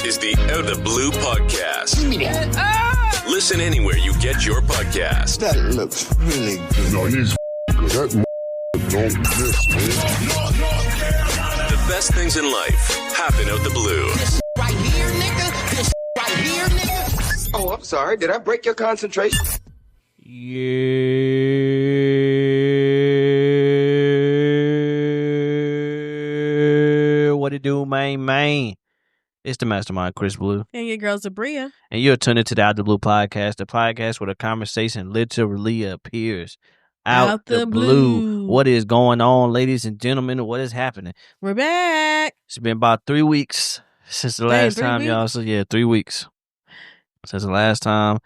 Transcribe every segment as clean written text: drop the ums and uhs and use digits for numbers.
This is the Out of Blue podcast. Give me that. Listen anywhere you get your podcast. That looks really good. No, he's that don't miss, man. The best things in life happen out the blue. This right here, nigga. This right here, nigga. Oh, I'm sorry. Did I break your concentration? Yeah. What it do, man? It's the Mastermind, Chris Blue. And your girl's Bria. And you're tuned into the Out the Blue podcast, the podcast where the conversation literally appears. Out the blue. What is going on, ladies and gentlemen? What is happening? We're back. It's been about 3 weeks since the last time, y'all. So, 3 weeks since the last time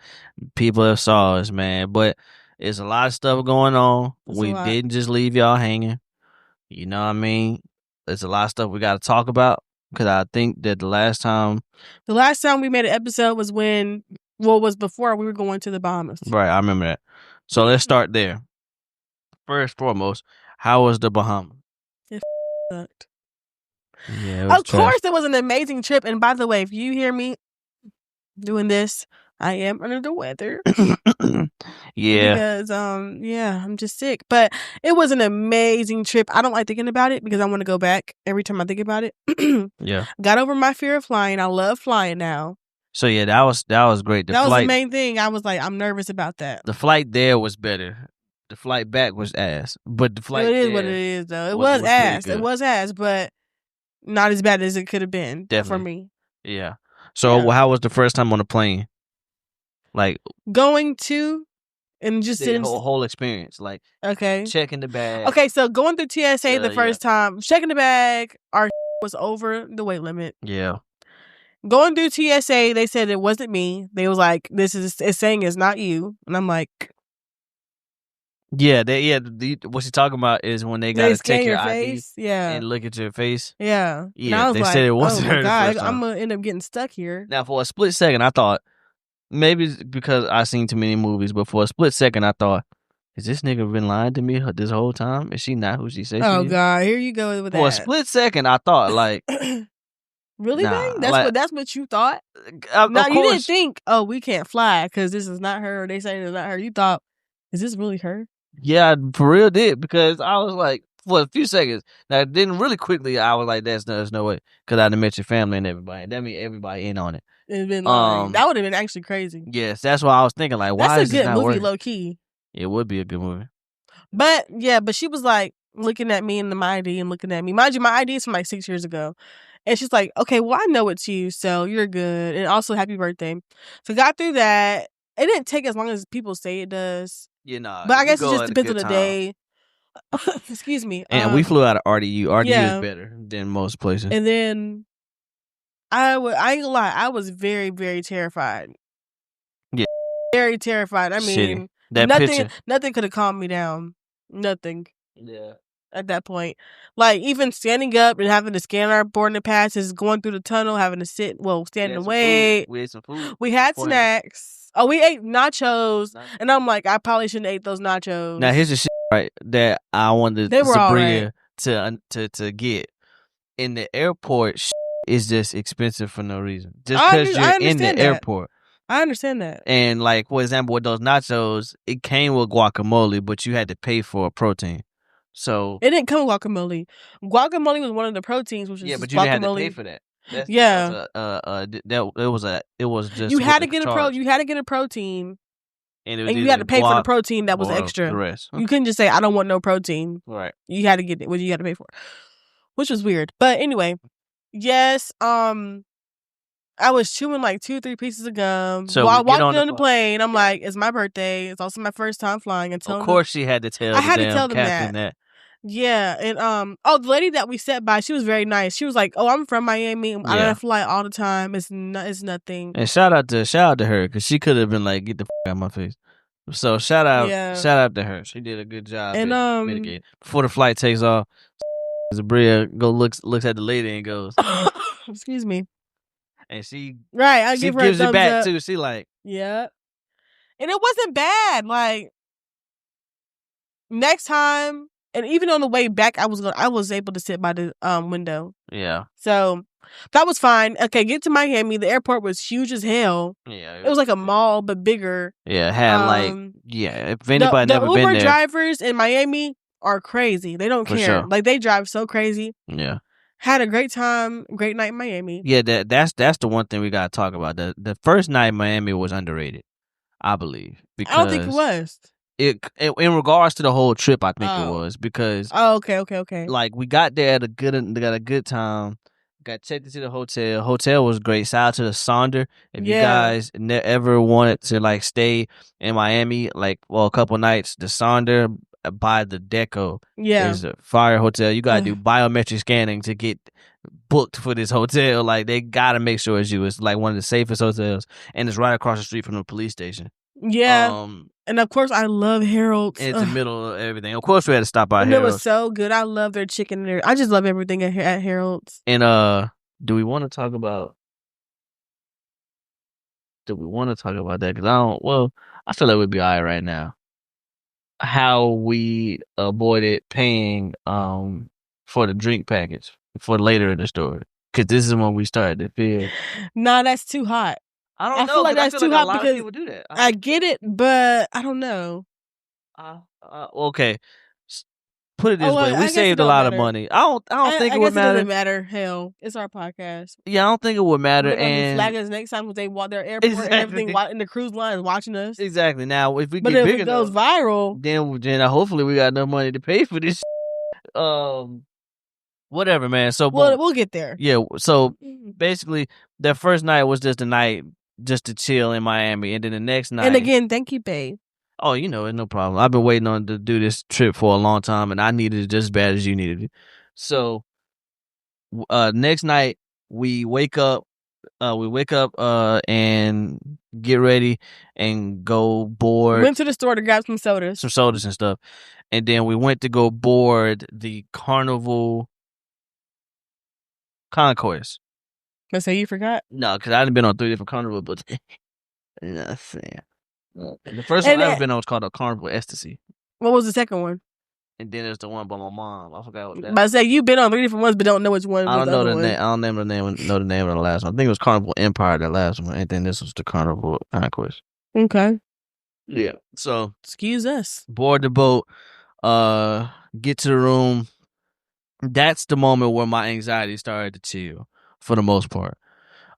people have saw us, man. But there's a lot of stuff going on. We didn't just leave y'all hanging. You know what I mean? There's a lot of stuff we got to talk about. Because I think that the last time we made an episode was was before we were going to the Bahamas. Right, I remember that. So let's start there. First, foremost, how was the Bahamas? It sucked. Yeah, it was of course, it was an amazing trip. And by the way, if you hear me doing this, I am under the weather. Yeah. Because, I'm just sick. But it was an amazing trip. I don't like thinking about it because I want to go back every time I think about it. Yeah. Got over my fear of flying. I love flying now. So, yeah, that was great. That was the main thing. I was like, I'm nervous about that. The flight there was better. The flight back was ass. But the flight It is what it is, though. It was ass. It was ass, but not as bad as it could have been for me. Yeah. So, how was the first time on the plane? Like going to and just the whole experience, like checking the bag. Okay, so going through TSA the first time, checking the bag, our was over the weight limit. Yeah. Going through TSA, they said it wasn't me. They was like, it's saying it's not you, and I'm like, yeah, what she's talking about is when they gotta check your face, ID, and look at your face. Yeah. Yeah, they said it wasn't her. God, I'm gonna end up getting stuck here. Now, for a split second, I thought. Maybe it's because I seen too many movies, but for a split second, I thought, "Is this nigga been lying to me this whole time? Is she not who she says she is?" Oh God, here you go with that. For a split second, I thought, like, really, bang? That's what you thought. No, you didn't think, "Oh, we can't fly because this is not her." Or they say it's not her. You thought, "Is this really her?" Yeah, I for real did because I was like, for a few seconds. Now, then really quickly, I was like, "There's no way," because I done met your family and everybody. That mean everybody in on it. It's been that would have been actually crazy. Yes, that's why I was thinking. Like, why is this not working? That's a good movie, low key. It would be a good movie. But she was like looking at me and my ID and looking at me. Mind you, my ID is from like 6 years ago, and she's like, "Okay, well, I know it's you, so you're good." And also, happy birthday. So got through that. It didn't take as long as people say it does. Yeah, nah. But I guess it just depends on the day. Excuse me. And we flew out of RDU. RDU is better than most places. And then I ain't gonna lie, I was very, very terrified. Yeah. Very terrified. I mean, nothing could have calmed me down. Nothing. Yeah. At that point. Like, even standing up and having to scan our boarding passes, going through the tunnel, having to stand and wait. We ate some food. We had snacks. Oh, we ate nachos. And I'm like, I probably shouldn't have ate those nachos. Now, here's the shit, right, that I wanted Bria to get. In the airport, is just expensive for no reason. Just because you're in the airport. I understand that. And like, for example, with those nachos, it came with guacamole, but you had to pay for a protein. So it didn't come with guacamole. Guacamole was one of the proteins, which was but you didn't have to pay for that. It was just you had to get a protein, and you had to pay for the protein that was extra. The rest. You couldn't just say I don't want no protein. Right. You had to get it. What you had to pay for, which was weird. But anyway. Yes, I was chewing like 2-3 pieces of gum while walking on the plane. I'm like, it's my birthday. It's also my first time flying. And of course, she had to tell. I had to tell them that. Yeah, and the lady that we sat by, she was very nice. She was like, "Oh, I'm from Miami. I don't fly all the time. It's nothing." And shout out to her because she could have been like, "Get the out of my face." So shout out to her. She did a good job. And mitigating. Before the flight takes off. Bria looks at the lady and goes, "Excuse me," and she I give her gives a thumbs it back up. too. She like, yeah, and it wasn't bad. Like next time, and even on the way back, I was able to sit by the window. Yeah. So That was fine. Okay, get to Miami. The airport was huge as hell. Yeah. It was like a mall, but bigger. Yeah, it had if anybody never been there. The Uber drivers in Miami are crazy. They don't care. Sure. Like, they drive so crazy. Yeah. Had a great time, great night in Miami. Yeah, that's the one thing we got to talk about. The first night in Miami was underrated, I believe. Because I don't think it was. It in regards to the whole trip, I think it was because. Oh, okay. Like, we got there got a good time. Got checked into the hotel. Hotel was great. Shout out to the Sonder. If you guys ever wanted to like stay in Miami, like a couple nights, the Sonder by the Deco is a fire hotel. You gotta do biometric scanning to get booked for this hotel. Like, they gotta make sure it's you. It's like one of the safest hotels, and it's right across the street from the police station. Yeah. And of course, I love Harold's. It's the middle of everything. Of course, we had to stop by Harold's. It was so good. I love their chicken. I just love everything at Harold's. And do we want to talk about? Do we want to talk about that? Because I don't. Well, I feel like we'd be all right right now. How we avoided paying for the drink package for later in the story, because this is when we started to feel. Nah, that's too hot. I feel like that's too hot because people do that. I get it, but I don't know. Okay. Put it this way: we saved a lot of money. I don't think it would matter. It doesn't matter. Hell, it's our podcast. Yeah, I don't think it would matter. And flag us next time when they walk their airport and everything in the cruise line is watching us. Exactly. Now, if we get if bigger, it goes viral, then hopefully we got enough money to pay for this. Whatever, man. So we'll get there. Yeah. So basically, that first night was just a night just to chill in Miami, and then the next night. And again, thank you, babe. Oh, it's no problem. I've been waiting on to do this trip for a long time, and I needed it just as bad as you needed it. So, next night we wake up. And get ready and go board. Went to the store to grab some sodas and stuff, and then we went to go board the Carnival Concourse. Let's say you forgot. No, because I hadn't been on 3 different Carnival, but nothing. The first one I've ever been on was called a Carnival Ecstasy. What was the second one? And then there's the one by my mom. I forgot what that. But I say you've been on 3 different ones, but don't know which one. I don't know the name. I don't know the name of the last one. I think it was Carnival Empire, the last one, and then this was the Carnival Conquest. Okay. Yeah. So excuse us. Board the boat. Get to the room. That's the moment where my anxiety started to chill, for the most part.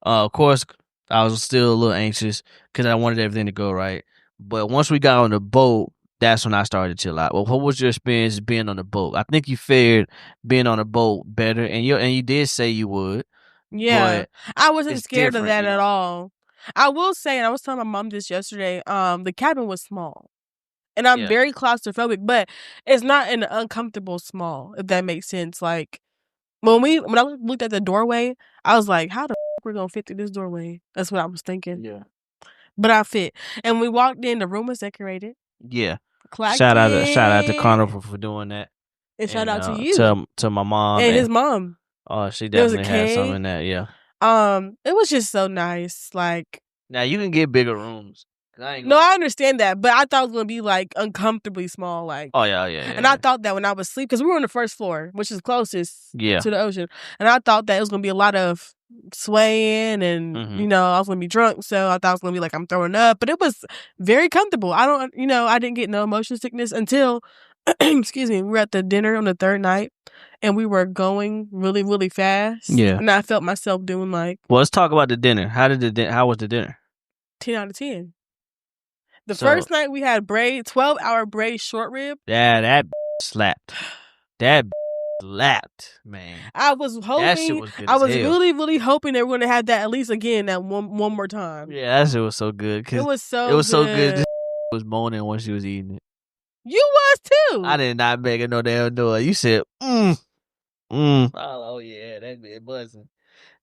Of course, I was still a little anxious because I wanted everything to go right. But once we got on the boat, that's when I started to chill out. Well, what was your experience being on the boat? I think you fared being on a boat better, and you did say you would. Yeah, I wasn't scared of that at all. I will say, and I was telling my mom this yesterday, the cabin was small. And I'm very claustrophobic, but it's not an uncomfortable small, if that makes sense. Like, when I looked at the doorway, I was like, how the f*** we're going to fit through this doorway? That's what I was thinking. Yeah. But I fit. And we walked in, the room was decorated. Yeah. Shout out to Carnival for doing that. And shout out to you. To my mom. And his mom. Oh, she definitely had something in that, yeah. It was just so nice. Like, now you can get bigger rooms. I understand that, but I thought it was gonna be like uncomfortably small, like. Oh yeah. And I thought that when I was asleep, because we were on the first floor, which is closest to the ocean, and I thought that it was gonna be a lot of swaying, and I was gonna be drunk, so I thought it was gonna be like I'm throwing up, but it was very comfortable. I didn't get no motion sickness until, excuse me, we were at the dinner on the third night, and we were going really, really fast. Yeah, and I felt myself doing like. Well, let's talk about the dinner. How was the dinner? 10 out of 10. The first night we had 12-hour braised short rib. Yeah, that slapped. That slapped, man. I was hoping. That shit was good. I was really, really hoping they were going to have that at least again that one more time. Yeah, that shit was so good. It was so. It was so good. This was moaning when she was eating it. You was too. I did not make it no damn noise. You said, Oh yeah, that be buzzing.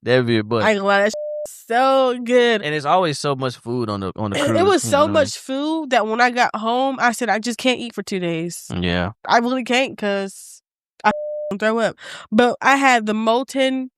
That be buzzing. I ain't gonna lie, that so good. And there's always so much food on the cruise. It was so much food that when I got home, I said I just can't eat for 2 days. Yeah, I really can't because I throw up. But I had the molten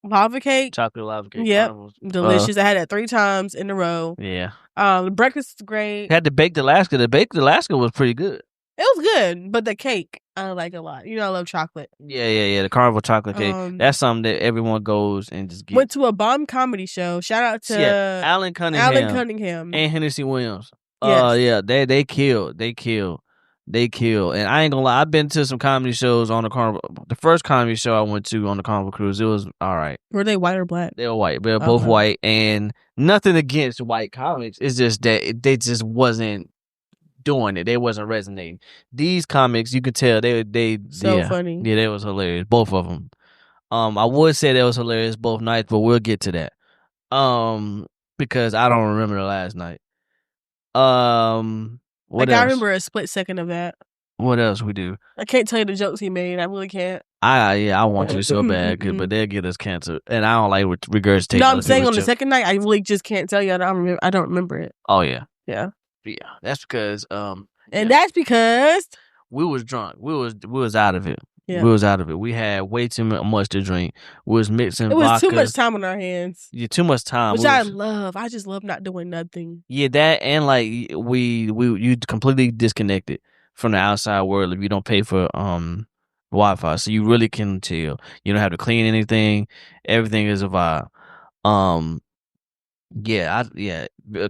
lava cake, chocolate lava cake. Yep, delicious. I had that 3 times in a row. Yeah. The breakfast was great. Had the baked Alaska. The baked Alaska was pretty good. It was good, but the cake I like a lot. You know, I love chocolate. Yeah. The Carnival chocolate cake. That's something that everyone goes and just gets. Went to a bomb comedy show. Shout out to Alan Cunningham and Hennessy Williams. Yes. They killed. And I ain't gonna lie, I've been to some comedy shows on the Carnival. The first comedy show I went to on the Carnival Cruise, it was all right. Were they white or black? They were white. They were both white, and nothing against white comics. It's just that they just wasn't doing it. They wasn't resonating. These comics, you could tell they funny. Yeah, they was hilarious. Both of them. I would say that was hilarious both nights, but we'll get to that. Because I don't remember the last night. What else? I remember a split second of that. What else we do? I can't tell you the jokes he made. I really can't. I want to so bad, but they'll get us canceled, and I don't like regurgitating. No, I'm saying on the second night, I really just can't tell you. I don't remember it. Oh yeah. That's because that's because we was drunk. We was out of it. Yeah. We was out of it. We had way too much to drink. We was mixing vodka. It was too much time on our hands. Yeah, too much time. Which I love. I just love not doing nothing. Yeah, that and like you completely disconnected from the outside world if you don't pay for Wi-Fi. So you really can chill. You don't have to clean anything. Everything is a vibe. A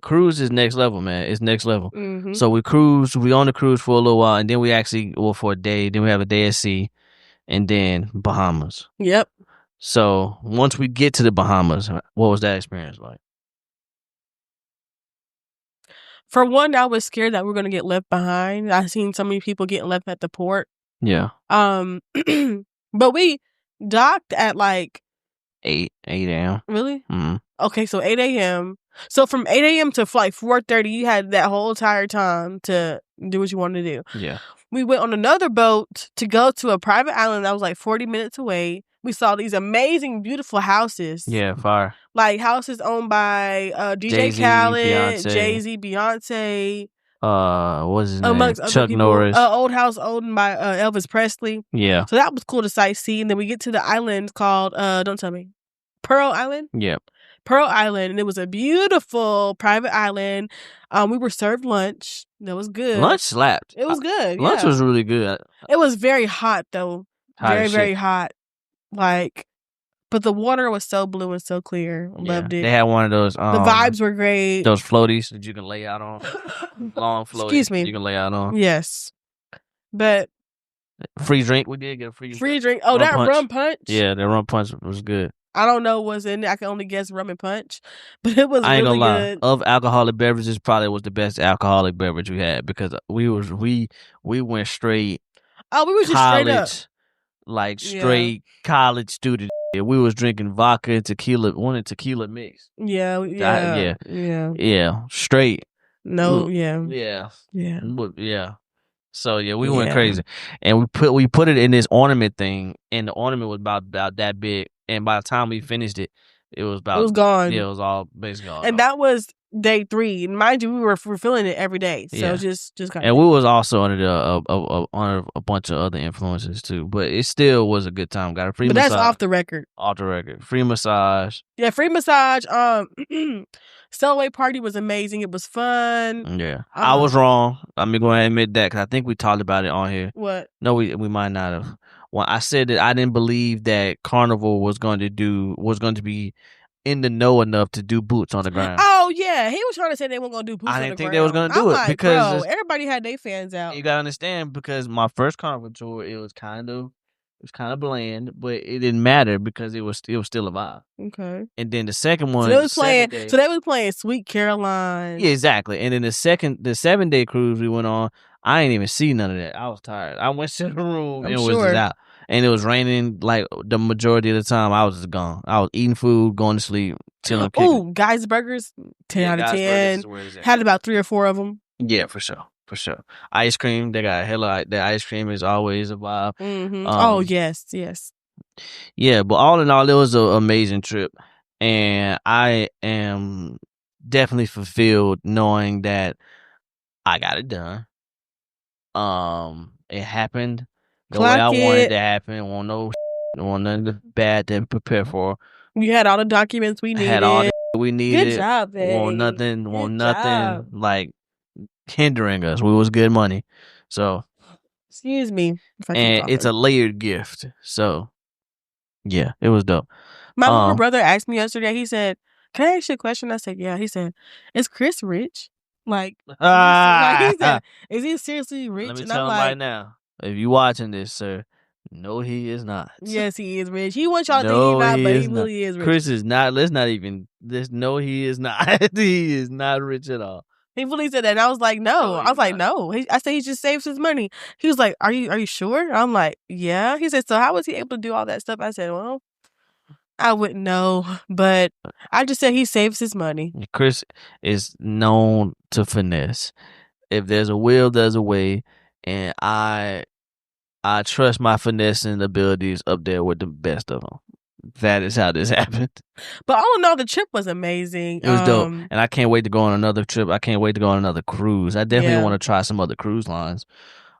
cruise is next level, man. It's next level. Mm-hmm. So we on the cruise for a little while, and then we actually for a day. Then we have a day at sea, and then Bahamas. Yep. So once we get to the Bahamas, what was that experience like? For one, I was scared that we were going to get left behind. I've seen so many people getting left at the port. Yeah. But we docked at like 8 a.m. Really? Mm-hmm. Okay, so 8 a.m. So from 8 a.m. to like 4:30, you had that whole entire time to do what you wanted to do. Yeah. We went on another boat to go to a private island that was like 40 minutes away. We saw these amazing, beautiful houses. Yeah, fire. Like houses owned by DJ Jay-Z, Khaled, Beyonce. Jay-Z, Beyonce. What's his name? Amongst other Chuck people. Norris. Old house owned by Elvis Presley. Yeah. So that was cool to sightsee. And then we get to the island called, don't tell me, Pearl Island? Yeah. Pearl Island. And it was a beautiful private island. We were served lunch. That was good. Lunch slapped. It was good. Lunch was really good. It was very hot, though. Hot very hot. Like, but the water was so blue and so clear. Loved it. They had one of those. The vibes were great. Those floaties that you can lay out on. Long floaties. Excuse me. You can lay out on. Yes. But. Free drink. We did get a free drink. Oh, that rum punch? Yeah, the rum punch was good. I don't know what's in it. I can only guess rum and punch. But it was I ain't really gonna good. lie. Of alcoholic beverages, probably was the best alcoholic beverage we had because we went straight. Oh, we were just college, straight up. Like straight college student. We was drinking vodka and tequila, one tequila mix. Yeah. Straight. No, yeah. So we went Yeah. crazy, and we put it in this ornament thing, and the ornament was about that big, and by the time we finished it, it was gone. Yeah, it was all basically gone. And that was day 3. And mind you, we were refilling it every day. So just kind of. And we was also under a bunch of other influences too, but it still was a good time. Got a free massage. But that's off the record. Off the record. Free massage. Yeah, free massage. Cellaway party was amazing. It was fun. Yeah. I was wrong. I'm going to admit that because I think we talked about it on here. What? No, we might not have. Well, I said that I didn't believe that Carnival was going to be in the know enough to do boots on the ground. Oh yeah, he was trying to say they weren't going to do boots on the ground. I didn't think they was going to do it because everybody had their fans out. You got to understand because my first Carnival tour, it was kind of bland, but it didn't matter because it was still a vibe. Okay. And then the second one, they was playing Sweet Caroline. Yeah, exactly. And then the 7-day cruise we went on, I ain't even see none of that. I was tired. I went to the room and it was just out. And it was raining like the majority of the time. I was just gone. I was eating food, going to sleep, chilling. Oh, Guys Burgers, 10 out of 10. Had about 3 or 4 of them. Yeah, for sure. Ice cream, they got the ice cream is always a vibe. Mm-hmm. Yes. Yeah, but all in all, it was an amazing trip. And I am definitely fulfilled knowing that I got it done. It happened the way I wanted it to happen. Want nothing bad to prepare for. You had all the documents we needed. Good job, babe. Want nothing like hindering us. We was good money. So Excuse me. And it's a layered gift. So, yeah, it was dope. My little brother asked me yesterday, he said, "Can I ask you a question?" I said, "Yeah." He said, "Is Chris rich?" Like he said, "Is he seriously rich?" Let me tell him right now, if you watching this, sir, no, he is not. Yes, he is rich. He wants y'all to think he's not, but he really is rich. Chris is not. Let's not even. No, he is not. He is not rich at all. He really said that, and I was like, no. I was like, no. I said he just saves his money. He was like, are you sure? I'm like, yeah. He said, so how was he able to do all that stuff? I said, well, I wouldn't know, but I just said he saves his money. Chris is known to finesse. If there's a will, there's a way, and I trust my finessing abilities up there with the best of them. That is how this happened. But all in all, the trip was amazing. It was dope. And I can't wait to go on another trip. I can't wait to go on another cruise. I definitely want to try some other cruise lines.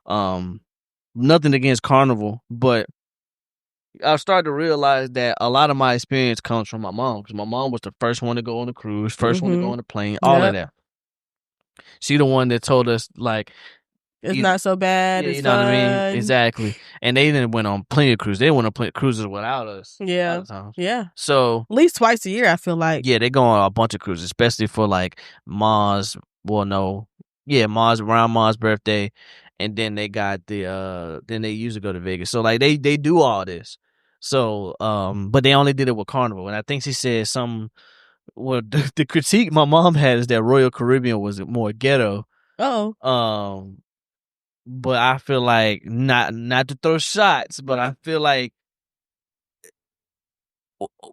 Nothing against Carnival, but I started to realize that a lot of my experience comes from my mom. Because my mom was the first one to go on a cruise, first one to go on a plane, all of that. She the one that told us, like, it's not so bad. It's fun. What I mean? Exactly. And they didn't went on plenty of cruises. They went on cruises without us. Yeah. Yeah. So at least twice a year, I feel like. Yeah, they go on a bunch of cruises, especially for like Ma's. Well, no. Yeah, around Ma's birthday. And then they got then they usually go to Vegas. So like they do all this. So but they only did it with Carnival. And I think she said the critique my mom had is that Royal Caribbean was more ghetto. Oh. But I feel like not to throw shots, but I feel like,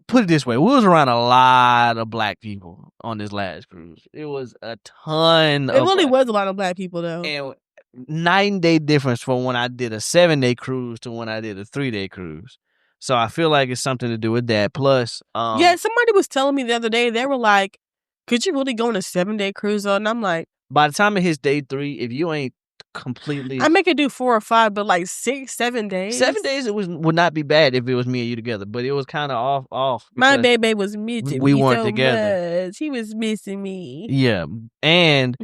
put it this way, we was around a lot of black people on this last cruise. It was a ton. It really was a lot of black people though. And night and day difference from when I did a 7-day cruise to when I did a 3-day cruise. So I feel like it's something to do with that. Plus, yeah, somebody was telling me the other day, they were like, "Could you really go on a 7-day cruise?" And I'm like, by the time it hits day 3, if you ain't completely, I make it do 4 or 5, but like 6, 7 days. 7 days would not be bad if it was me and you together, but it was kind of off. My baby was missing me. We weren't so together. Much. He was missing me. Yeah, and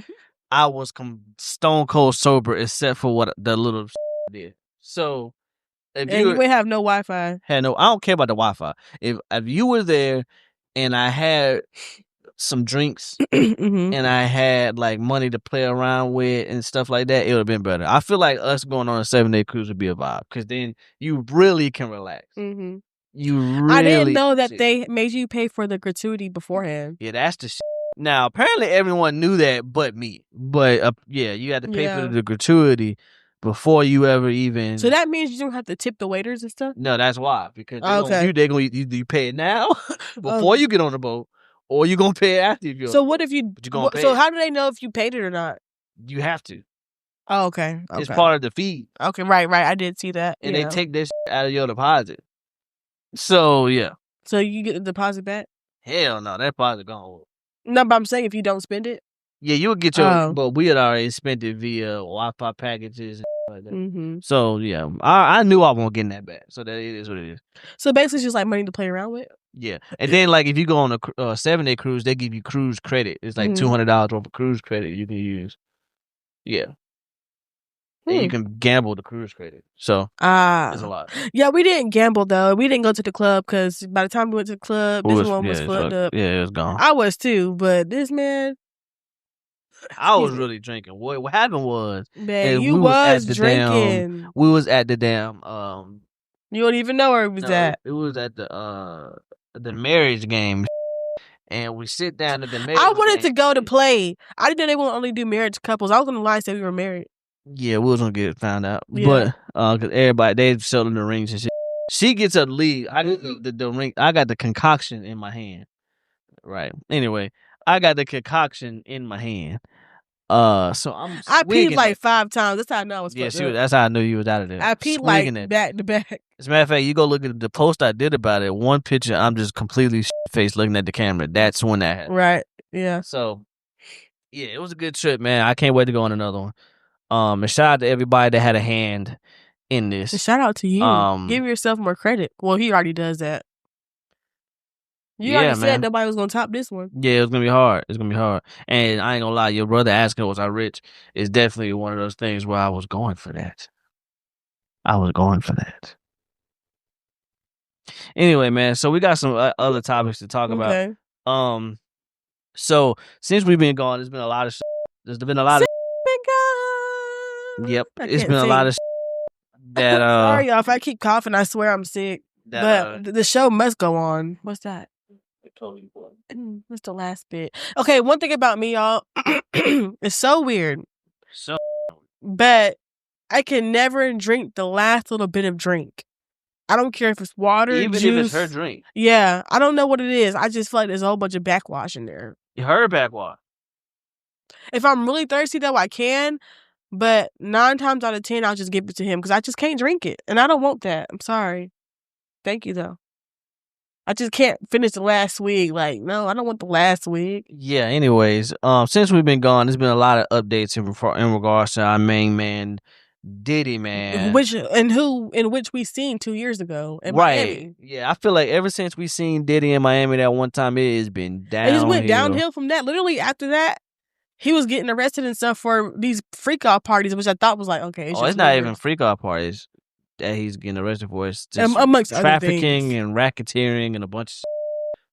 I was stone cold sober except for what the little did. So if you would have no Wi-Fi. I don't care about the Wi-Fi. If you were there and I had some drinks and I had like money to play around with and stuff like that, it would have been better. I feel like us going on a 7-day cruise would be a vibe because then you really can relax. You really. I didn't know that they made you pay for the gratuity beforehand. Yeah, that's the shit. Now apparently everyone knew that, but me. But yeah, you had to pay for the gratuity before you ever even. So that means you don't have to tip the waiters and stuff. No, that's why because they're gonna you pay it now before you get on the boat. Or you gonna pay it after you. So what if you? So how do they know if you paid it or not? You have to. Oh, okay. It's part of the fee. Okay, right. I did see that. And they take this out of your deposit. So yeah. So you get the deposit back? Hell no, that deposit gone. No, but I'm saying if you don't spend it. Yeah, you'll get your. But we had already spent it via Wi-Fi packages and like that. So yeah, I knew I wasn't getting that back. So that it is what it is. So basically, it's just like money to play around with. Yeah, and then like if you go on a 7-day cruise, they give you cruise credit. It's like $200 worth of cruise credit you can use. Yeah, and you can gamble the cruise credit. So it's a lot. Yeah, we didn't gamble though. We didn't go to the club because by the time we went to the club, this one was fucked up. Yeah, it was gone. I was too, but this man. I was really drinking. What happened was, man, you was drinking. We was at the damn. You don't even know where it was at. It was at the marriage game, and we sit down at the marriage. I wanted to go to play. I didn't know they would only do marriage couples. I was gonna lie and say we were married. Yeah, we was gonna get found out, but because everybody they selling the rings and shit. She gets a lead. I get the ring. I got the concoction in my hand. Right. Anyway, I got the concoction in my hand. So I peed like 5 times. That's how I know I was. Yeah, that's how I knew you was out of there. I peed like back to back. As a matter of fact, you go look at the post I did about it. One picture, I'm just completely faced looking at the camera. That's when that happened. Right. Yeah. So, yeah, it was a good trip, man. I can't wait to go on another one. And shout out to everybody that had a hand in this. And shout out to you. Give yourself more credit. Well, he already does that. You already said nobody was going to top this one. Yeah, it's going to be hard. It's going to be hard. And I ain't going to lie, your brother asking was I rich is definitely one of those things where I was going for that. I was going for that. Anyway, man, so we got some other topics to talk about. So since we've been gone, there's been a lot of there's been a lot of Yep, it's been a lot of that sorry y'all if I keep coughing, I swear I'm sick. But the show must go on. What's that? What's the last bit? Okay, one thing about me, y'all, it's so weird. But I can never drink the last little bit of drink. I don't care if it's water, even juice. if it's her drink. Yeah, I don't know what it is. I just feel like there's a whole bunch of backwash in there. Her backwash. If I'm really thirsty, though, I can. But 9 times out of 10, I'll just give it to him because I just can't drink it. And I don't want that. I'm sorry. Thank you, though. I just can't finish the last wig. Like, no, I don't want the last wig. Yeah, anyways, since we've been gone, there's been a lot of updates in regards to our main man, Diddy, man. In which we seen 2 years ago in Miami. Yeah, I feel like ever since we seen Diddy in Miami that one time, it has been downhill. It just went downhill from that. Literally after that, he was getting arrested and stuff for these freak-off parties, which I thought was like, okay. It's not even freak-off parties that he's getting arrested for. It's just amongst trafficking and racketeering and a bunch of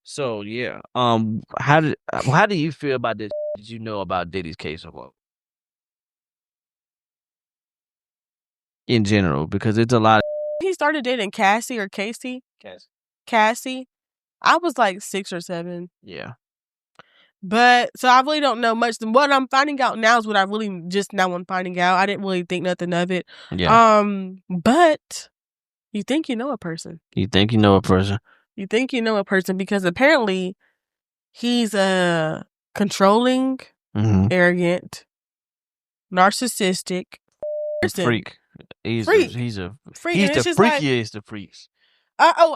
So, yeah. How do you feel about this? Did you know about Diddy's case or what? In general, because it's a lot of... He started dating Cassie or Casey? Cassie. I was like 6 or 7. Yeah. But, so I really don't know much. What I'm finding out now is what I really just now am finding out. I didn't really think nothing of it. Yeah. But you think you know a person. You think you know a person. You think you know a person because apparently he's a controlling, arrogant, narcissistic person. Freak. He's freak. He's the freakiest of freaks.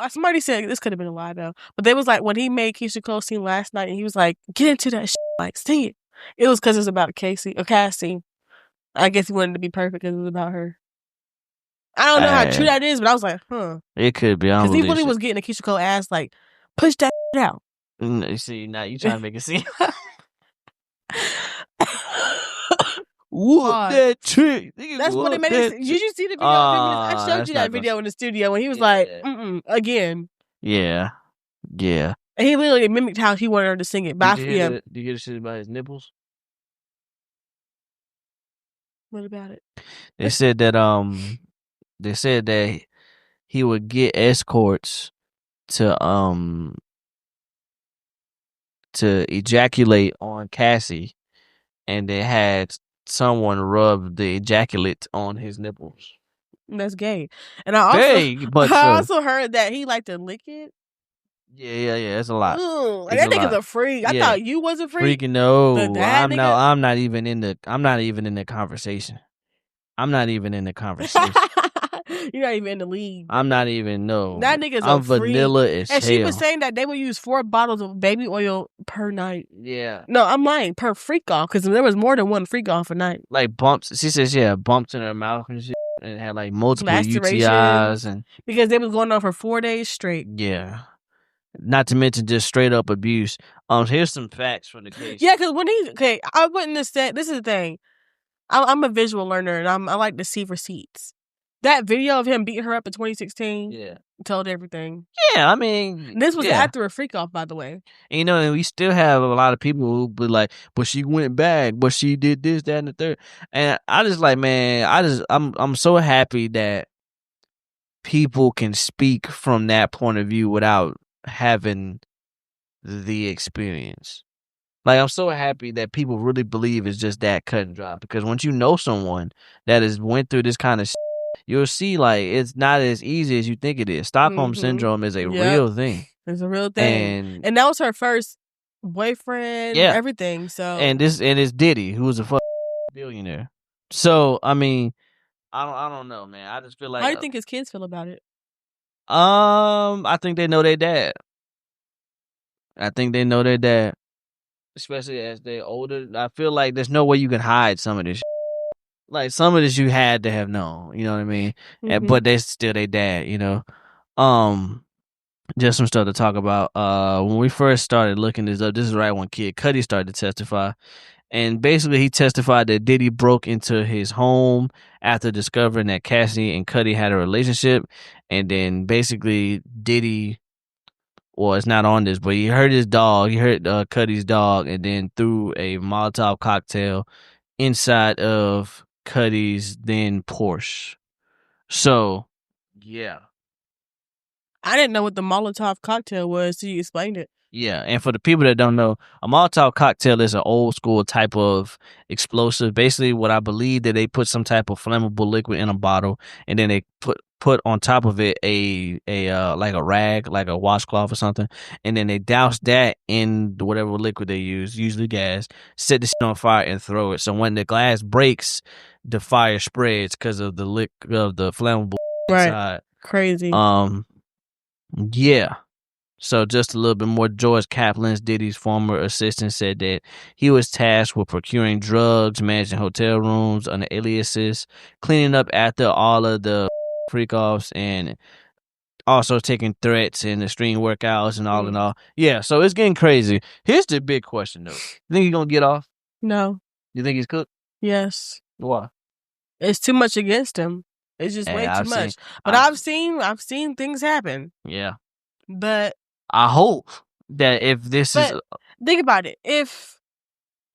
Somebody said this could have been a lie though, but they was like when he made Keisha Cole sing last night, and he was like, "Get into that shit, like sing it." It was because it was about Cassie. I guess he wanted to be perfect because it was about her. I don't know how true that is, but I was like, huh. It could be. Because he really was getting a Keisha Cole ass like, push that out. You see, now you trying to make it seem. Whoop that trick. That's what it made it. Did you see the video? I showed you that video in the studio when he was like, again. Yeah. Yeah. And he literally mimicked how he wanted her to sing it. Did you hear the shit about his nipples? What about it? They said that he would get escorts to ejaculate on Cassie, and they had someone rub the ejaculate on his nipples. That's gay. And I also heard that he liked to lick it. Yeah. That's a lot. That nigga's a freak. I thought you was a freak. Freaking no. I'm not even in the conversation. I'm not even in the conversation. You're not even in the league. I'm not even, no. That nigga's I'm vanilla as hell. And she was saying that they would use 4 bottles of baby oil per night. Yeah. No, I'm lying. Per freak off, because there was more than one freak off a night. Like bumps. She says, bumps in her mouth and shit. And had like multiple UTIs. And because they was going on for 4 days straight. Yeah. Not to mention just straight up abuse. Here's some facts for the case. Yeah, because I wouldn't have said, this is the thing. I'm a visual learner, and I like to see receipts. That video of him beating her up in 2016 told everything. Yeah, I mean... This was after a freak-off, by the way. And, and we still have a lot of people who be like, but she went back, but she did this, that, and the third. And I just like, man, I'm so happy that people can speak from that point of view without having the experience. Like, I'm so happy that people really believe it's just that cut and dry. Because once you know someone that has went through this kind of you'll see, like, it's not as easy as you think it is. Stockholm Syndrome is a real thing. It's a real thing. And that was her first boyfriend, everything. So and it's Diddy, who was a fucking billionaire. So, I mean, I don't know, man. I just feel like... How do you think his kids feel about it? I think they know their dad. Especially as they're older. I feel like there's no way you can hide some of this. Like, some of this you had to have known, you know what I mean? But they still their dad, you know? Just some stuff to talk about. When we first started looking this up, this is right when Kid Cudi started to testify. And basically, he testified that Diddy broke into his home after discovering that Cassie and Cudi had a relationship. And then basically, Diddy was not on this, but he heard his dog. He heard Cudi's dog, and then threw a Molotov cocktail inside of Cudi's then Porsche. So, yeah. I didn't know what the Molotov cocktail was, so you explained it. Yeah, and for the people that don't know, a Molotov cocktail is an old school type of explosive. Basically, what I believe that they put some type of flammable liquid in a bottle, and then they put on top of it a like a rag, like a washcloth or something, and then they douse that in whatever liquid they use, usually gas, set the shit on fire and throw it. So when the glass breaks, the fire spreads because of the flammable inside. Crazy. Yeah. So just a little bit more. George Kaplan's Diddy's former assistant said that he was tasked with procuring drugs, managing hotel rooms under aliases, cleaning up after all of the freak-offs, and also taking threats and extreme workouts and all in all. Yeah, so it's getting crazy. Here's the big question, though. You think he's going to get off? No. You think he's cooked? Yes. Why? It's too much against him. It's just way too much. But I've seen things happen. Yeah. But I hope that if this is... Think about it. If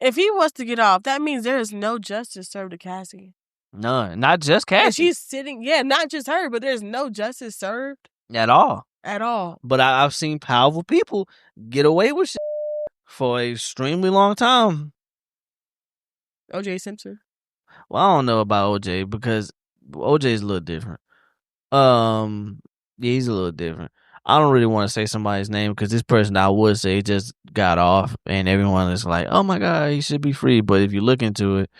he was to get off, that means there is no justice served to Cassie. None. Not just Cassie. And she's sitting... Yeah, not just her, but there's no justice served. At all. At all. But I've seen powerful people get away with shit for an extremely long time. O.J. Simpson? Well, I don't know about O.J. because O.J. is a little different. Yeah, he's a little different. I don't really want to say somebody's name because this person I would say just got off and everyone is like, oh my God, he should be free. But if you look into it,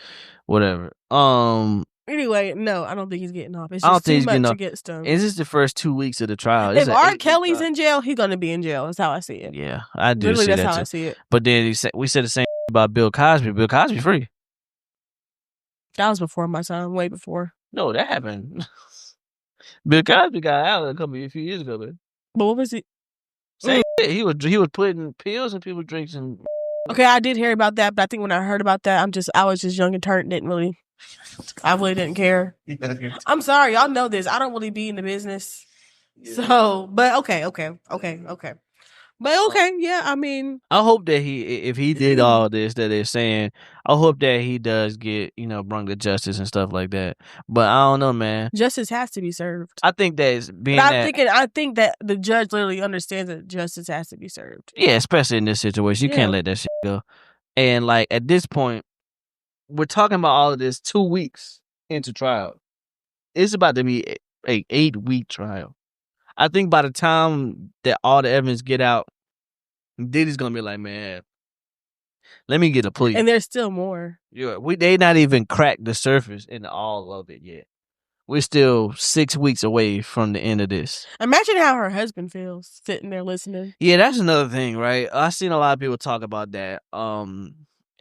whatever. Anyway, no, I don't think he's getting off. It's just too much against him. This is the first 2 weeks of the trial. If R. Kelly's in jail, he's going to be in jail. That's how I see it. Yeah, I do Literally, see that's that how too. I see it. But then we said the same about Bill Cosby. Bill Cosby free. That was before my time, way before. No, that happened. Bill Cosby got out a few years ago, man. But what was he? Same shit. He was putting pills in people's drinks and. Okay, I did hear about that, but I think when I heard about that, I was just young and turned. I really didn't care. I'm sorry, y'all know this. I don't really be in the business, so. But okay. But okay, yeah. I mean, I hope that if he did all this that they're saying, I hope that he does get brought to justice and stuff like that. But I don't know, man. Justice has to be served. I think that it's being. I think that the judge literally understands that justice has to be served. Yeah, especially in this situation, you can't let that shit go. And like at this point, we're talking about all of this 2 weeks into trial. It's about to be a 8-week trial. I think by the time that all the evidence get out, Diddy's gonna be like, man, let me get a plea. And there's still more. Yeah, they not even cracked the surface in all of it yet. We're still 6 weeks away from the end of this. Imagine how her husband feels sitting there listening. Yeah, that's another thing, right? I've seen a lot of people talk about that.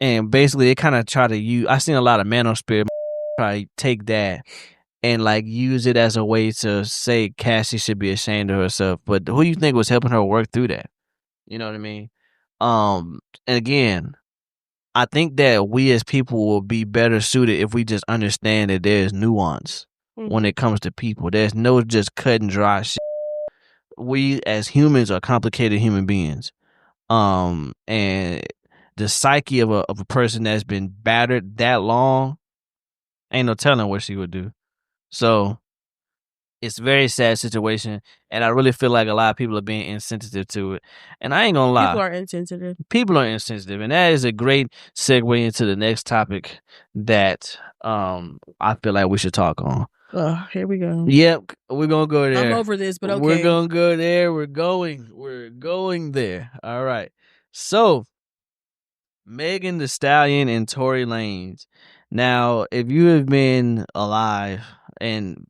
And basically they kind of try to use. I've seen a lot of manosphere try to take that and like use it as a way to say Cassie should be ashamed of herself. But who do you think was helping her work through that? You know what I mean? And again, I think that we as people will be better suited if we just understand that there's nuance when it comes to people. There's no just cut and dry shit. We as humans are complicated human beings. And the psyche of a person that's been battered that long, ain't no telling what she would do. So it's a very sad situation, and I really feel like a lot of people are being insensitive to it. And I ain't gonna lie. People are insensitive, and that is a great segue into the next topic that I feel like we should talk on. Oh, here we go. Yep, we're gonna go there. I'm over this, but okay. We're gonna go there. We're going there. All right. So, Megan Thee Stallion and Tory Lanez. Now, if you have been alive and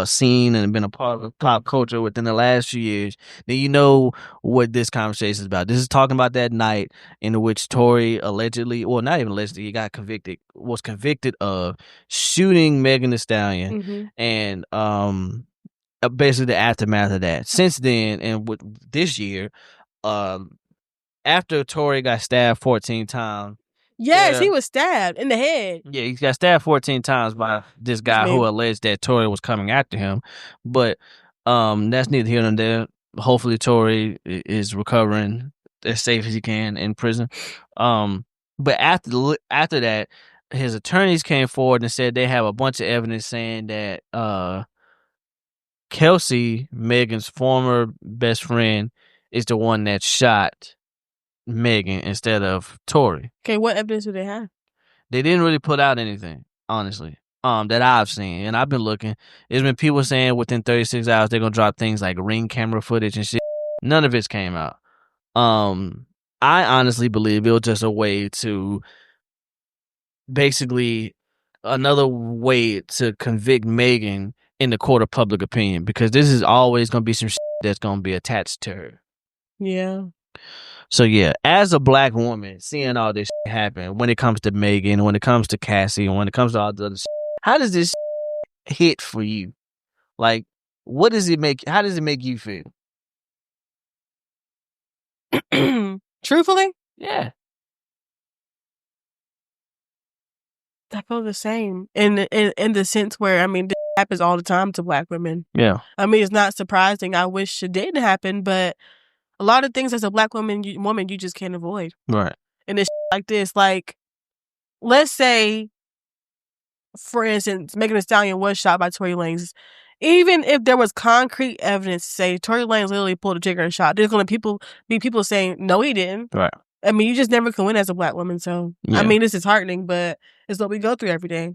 seen and been a part of pop culture within the last few years, then you know what this conversation is about. This is talking about that night in which Tory allegedly, well, not even allegedly, he was convicted of shooting Megan Thee Stallion, and basically the aftermath of that. Since then, and with this year, after Tory got stabbed 14 times, Yes, he was stabbed in the head. Yeah, he got stabbed 14 times by this guy who alleged that Tory was coming after him. But that's neither here nor there. Hopefully Tory is recovering as safe as he can in prison. But after that, his attorneys came forward and said they have a bunch of evidence saying that Kelsey, Megan's former best friend, is the one that shot Megan instead of Tory. Okay, what evidence do they have? They didn't really put out anything, honestly, that I've seen. And I've been looking. There's been people saying within 36 hours they're going to drop things like ring camera footage and shit. None of it's came out. I honestly believe it was just a way to basically another way to convict Megan in the court of public opinion, because this is always going to be some shit that's going to be attached to her. Yeah. So yeah, as a black woman, seeing all this shit happen, when it comes to Megan, when it comes to Cassie, and when it comes to all the other shit, how does this hit for you? Like, how does it make you feel? Truthfully? Yeah. I feel the same in the sense where, I mean, this happens all the time to black women. Yeah. I mean, it's not surprising. I wish it didn't happen, but a lot of things as a black woman you just can't avoid. Right. And it's like this. Like, let's say, for instance, Megan Thee Stallion was shot by Tory Lanez. Even if there was concrete evidence to say Tory Lanez literally pulled the trigger and shot, there's going to be people saying, no, he didn't. Right. I mean, you just never can win as a black woman. So, yeah. I mean, this is heartening, but it's what we go through every day.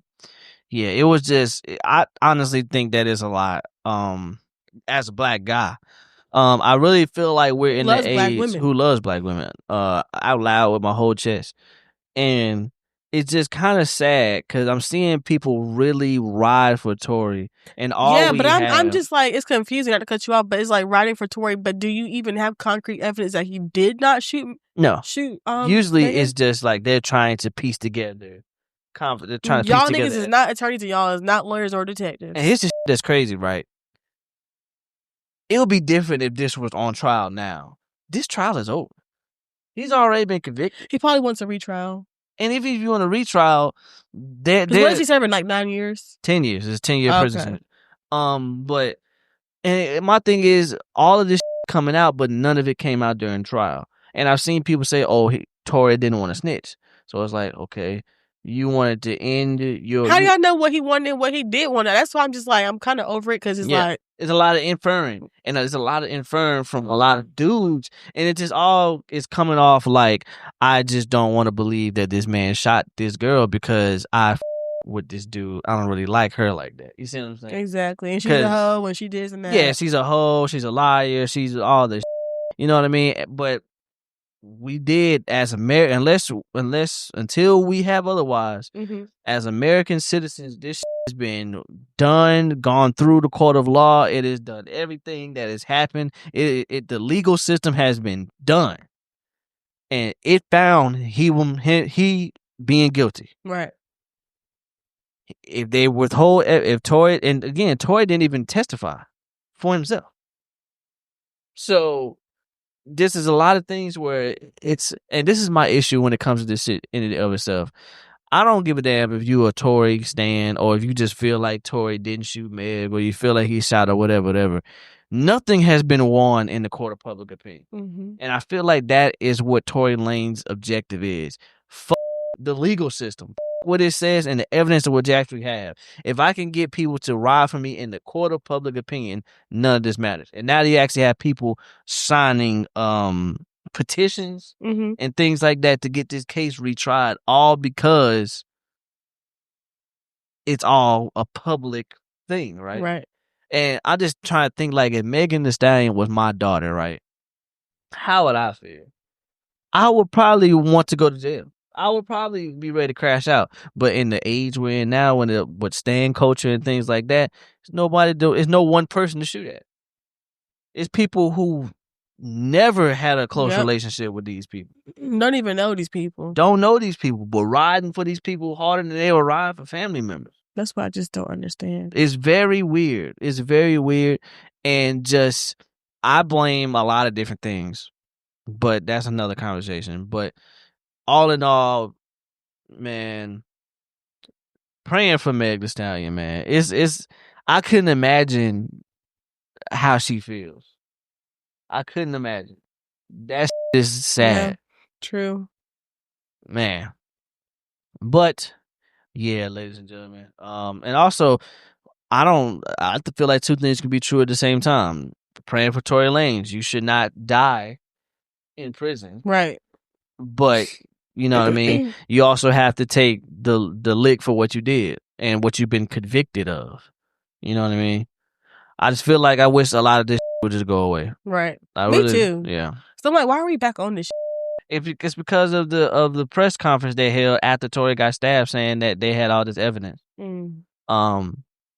Yeah, it was just, I honestly think that is a lot. As a black guy, I really feel like we're in the age who loves black women out loud with my whole chest. And it's just kind of sad because I'm seeing people really ride for Tory. And I'm just like, it's confusing not to cut you off, but it's like riding for Tory. But do you even have concrete evidence that he did not shoot? No. Usually it's just like they're trying to piece together. They're trying to y'all piece together. Niggas is not attorneys to y'all, is not lawyers or detectives. And here's the shit that's crazy, right? It would be different if this was on trial now. This trial is over. He's already been convicted. He probably wants a retrial. And if you want a retrial, what is he serving, like 9 years? 10 years. It's 10-year prison sentence. But my thing is, all of this coming out, but none of it came out during trial. And I've seen people say, Tory didn't want to snitch. So it's like, okay, you wanted to end your... How do y'all know what he wanted and what he did want? That's why I'm just like, I'm kind of over it, because it's like... It's a lot of inferring. And there's a lot of inferring from a lot of dudes. And it just all is coming off like, I just don't want to believe that this man shot this girl because with this dude. I don't really like her like that. You see what I'm saying? Exactly. And she's a hoe and she did and that. Yeah, she's a hoe. She's a liar. She's all this. You know what I mean? But we did as American, until we have otherwise, as American citizens, this has been gone through the court of law. It has done everything that has happened. The legal system has been done, and it found he being guilty. Right. If they withhold, if Tory, and again, Tory didn't even testify for himself. So this is a lot of things where and this is my issue when it comes to this shit in and of itself. I don't give a damn if you a Tory stan or if you just feel like Tory didn't shoot Meg or you feel like he shot or whatever. Nothing has been won in the court of public opinion. And I feel like that is what Tory Lanez's objective is. Fuck the legal system. What it says and the evidence of what you actually have. If I can get people to ride for me in the court of public opinion, none of this matters. And now you actually have people signing petitions and things like that to get this case retried, all because it's all a public thing, right? Right. And I just try to think, like, if Megan Thee Stallion was my daughter, right? How would I feel? I would probably want to go to jail. I would probably be ready to crash out. But in the age we're in now, with stan culture and things like that, there's no one person to shoot at. It's people who never had a close relationship with these people. Don't even know these people. Don't know these people, but riding for these people harder than they would ride for family members. That's what I just don't understand. It's very weird. It's very weird. And just, I blame a lot of different things, but that's another conversation. But all in all, man, praying for Meg Thee Stallion, man. It's I couldn't imagine how she feels. I couldn't imagine. That is sad. Yeah, true. Man. But yeah, ladies and gentlemen. And also I feel like two things can be true at the same time. Praying for Tory Lanez. You should not die in prison. Right. But you know what I mean? You also have to take the lick for what you did and what you've been convicted of. You know what I mean? I just feel like I wish a lot of this would just go away. Right. Me really, too. Yeah. So I'm like, why are we back on this? It's because of the press conference they held after Tory got stabbed, saying that they had all this evidence. And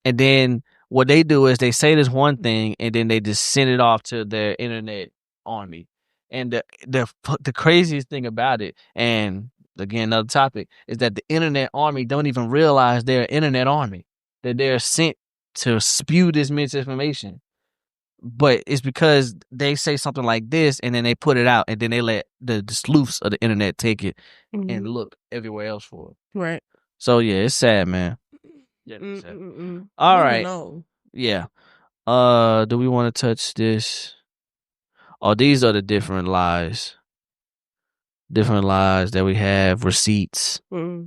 then what they do is they say this one thing, and then they just send it off to their internet army. And the craziest thing about it, and again another topic, is that the internet army don't even realize they're an internet army, that they're sent to spew this misinformation. But it's because they say something like this, and then they put it out, and then they let the sleuths of the internet take it and look everywhere else for it. Right. So yeah, it's sad, man. Yeah. It's sad. All right. No. Yeah. Do we want to touch this? Oh, these are the different lies. Different lies that we have, receipts. Yeah.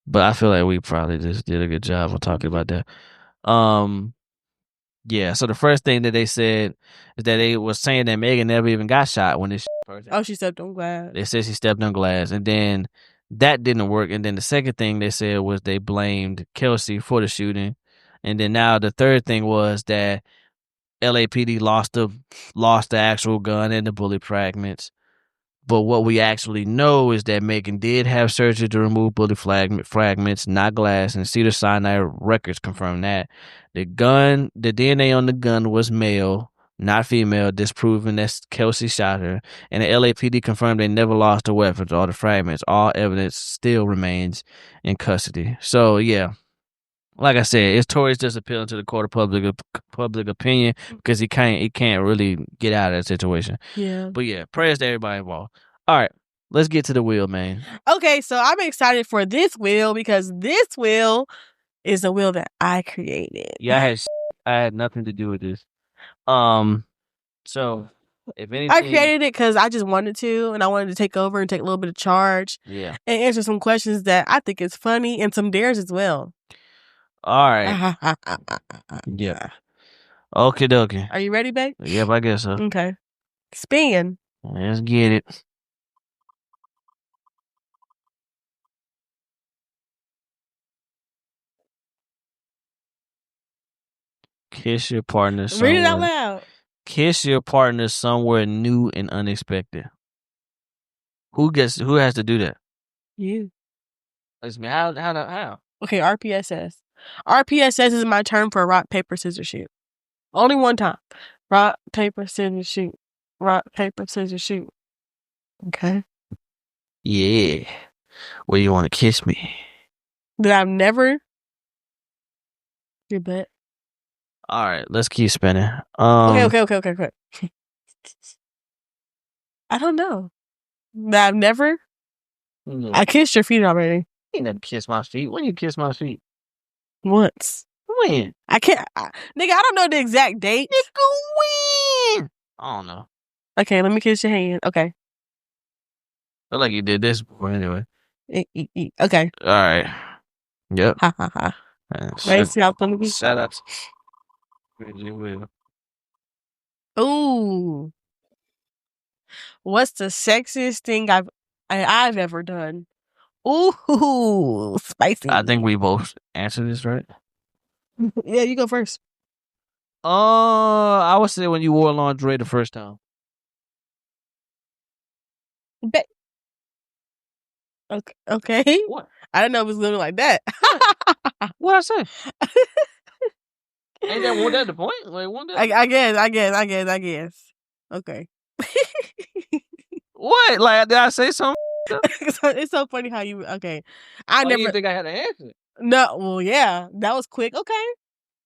But I feel like we probably just did a good job of talking about that. Yeah, so the first thing that they said is that they was saying that Megan never even got shot when this first. Oh, she stepped on glass. They said she stepped on glass, and then that didn't work. And then the second thing they said was they blamed Kelsey for the shooting. And then now the third thing was that LAPD lost the actual gun and the bullet fragments. But what we actually know is that Megan did have surgery to remove bullet fragments, not glass, and Cedars-Sinai records confirm that. The DNA on the gun was male, not female, disproving that Kelsey shot her. And the LAPD confirmed they never lost the weapons or the fragments. All evidence still remains in custody. So, yeah. Like I said, it's Tory's just appealing to the court of public opinion because he can't really get out of that situation. Yeah. But yeah, prayers to everybody involved. All right, let's get to the wheel, man. Okay, so I'm excited for this wheel because this wheel is a wheel that I created. Yeah, I had nothing to do with this. So if anything, I created it because I just wanted to, and I wanted to take over and take a little bit of charge. Yeah. And answer some questions that I think is funny and some dares as well. All right. Yeah. Okie dokie. Are you ready, babe? Yep, I guess so. Okay. Spin. Let's get it. Kiss your partner somewhere. Read it out loud. Kiss your partner somewhere new and unexpected. Who has to do that? You. It's me. How? Okay, RPSS. RPSS is my term for rock, paper, scissors, shoot. Only one time. Rock, paper, scissors, shoot. Rock, paper, scissors, shoot. Okay. Yeah. Where you want to kiss me? That I've never. Your butt. All right, let's keep spinning. Okay. I don't know. That I've never. Mm-hmm. I kissed your feet already. You never kiss my feet. When you kiss my feet? Once. When? I can't. Nigga, I don't know the exact date. Nigga, when? I don't know. Okay, let me kiss your hand. Okay. Feel like you did this before anyway. Okay. All right. Yep. Ha ha ha. Right, see how funny we Shut up. You will. Ooh. What's the sexiest thing I've ever done? Ooh, spicy. I think we both answered this, right? Yeah, you go first. I would say when you wore lingerie the first time. Okay. What? I didn't know it was going to be like that. What I say? Ain't that the point? Like, I guess. Okay. What? Like, did I say something? It's so funny how you. Okay. I You never didn't think I had to answer? No. Well, yeah, that was quick. Okay.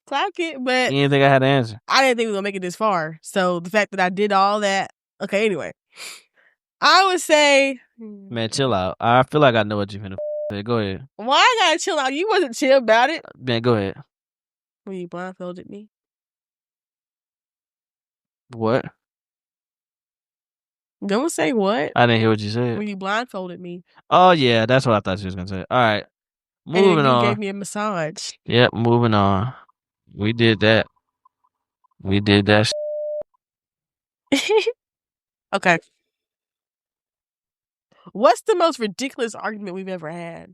Clock it, but You didn't think I had to answer? I didn't think we were gonna make it this far. So the fact that I did all that. Okay. Anyway, I would say, man, chill out. I feel like I know what you're finna say. Go ahead. Why I gotta chill out? You wasn't chill about it. Man, go ahead. When you blindfolded me. What? Don't say what. I didn't hear what you said. When you blindfolded me. Oh, yeah, that's what I thought you was gonna say. All right. Moving and you on. gave me a massage. Yep, moving on. We did that. Okay. What's the most ridiculous argument we've ever had?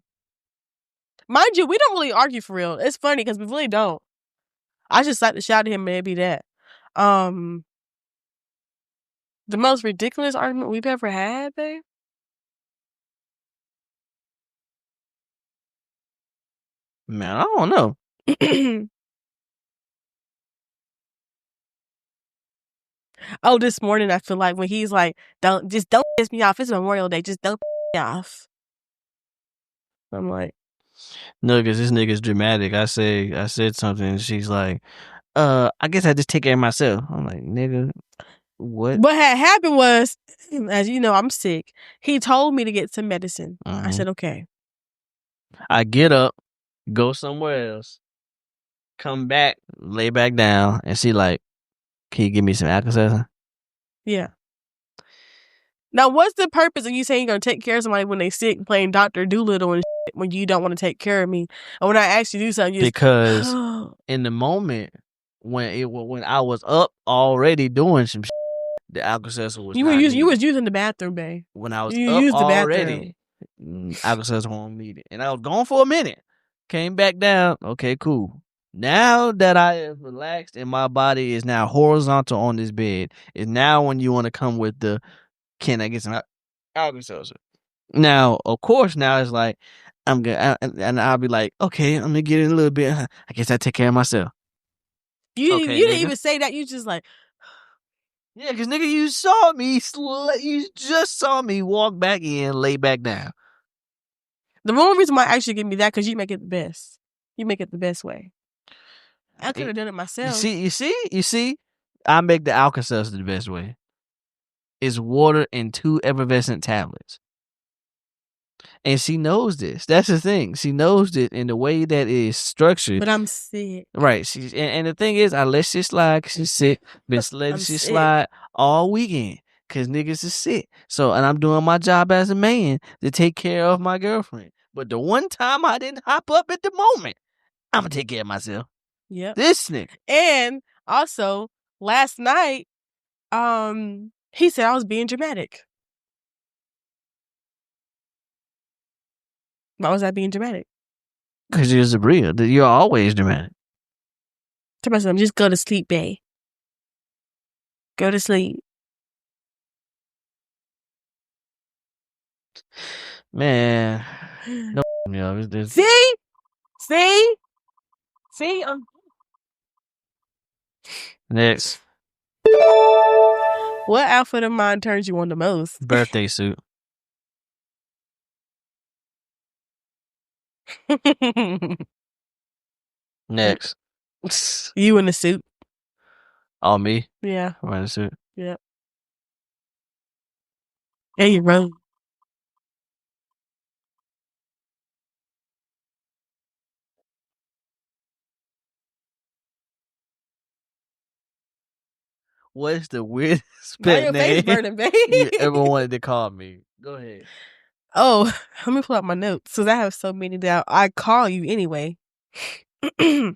Mind you, we don't really argue for real. It's funny because we really don't. I just like to shout at him and it'd be that. The most ridiculous argument we've ever had, babe? Man, I don't know. Oh, this morning I feel like when he's like, don't piss me off. It's Memorial Day. Just don't piss me off. I'm like, no, because this nigga's dramatic. I said something and she's like, I guess I just take care of myself. I'm like, nigga, what? What had happened was, as you know, I'm sick. He told me to get some medicine. Mm-hmm. I said, okay. I get up, go somewhere else, come back, lay back down, and she like, can you give me some Alka-Seltzer? Yeah. Now, what's the purpose of you saying you're going to take care of somebody when they sick, playing Dr. Doolittle and shit, when you don't want to take care of me? And when I ask you to do something, you because just, in the moment when I was up already doing some shit, the Alka-Seltzer was you was using the bathroom, babe. When I was you up used the already, Alka-Seltzer won't need it. And I was gone for a minute. Came back down. Okay, cool. Now that I have relaxed and my body is now horizontal on this bed, is now when you want to come with the, can I get some Alka-Seltzer? Now, of course, now it's like, I'm good. And I'll be like, okay, I'm going to get it a little bit. I guess I take care of myself. You didn't even say that. You just like, yeah, because nigga, you saw me, you just saw me walk back in, lay back down. The only reason why I actually give me that, because you make it the best. You make it the best way. I could have done it myself. You see? I make the Alka-Seltzer the best way. It's water and 2 effervescent tablets. And she knows this. That's the thing. She knows it in the way that it is structured. But I'm sick. Right. And the thing is, I let shit slide because she's sick. Been letting shit slide all weekend because niggas is sick. So, and I'm doing my job as a man to take care of my girlfriend. But the one time I didn't hop up at the moment, I'm going to take care of myself. Yep. This nigga. And also, last night, he said I was being dramatic. Why was I being dramatic? Because you're a Bria. You're always dramatic. Tell myself, just go to sleep, babe. Go to sleep. Man. No, See? Next. What outfit of mine turns you on the most? Birthday suit. Next. You in the suit. Oh, me? Yeah. I'm in the suit. Yep. And you roll. What's the weirdest pet name you ever wanted to call me? Go ahead. Oh, let me pull out my notes because I have so many that I call you anyway. Well,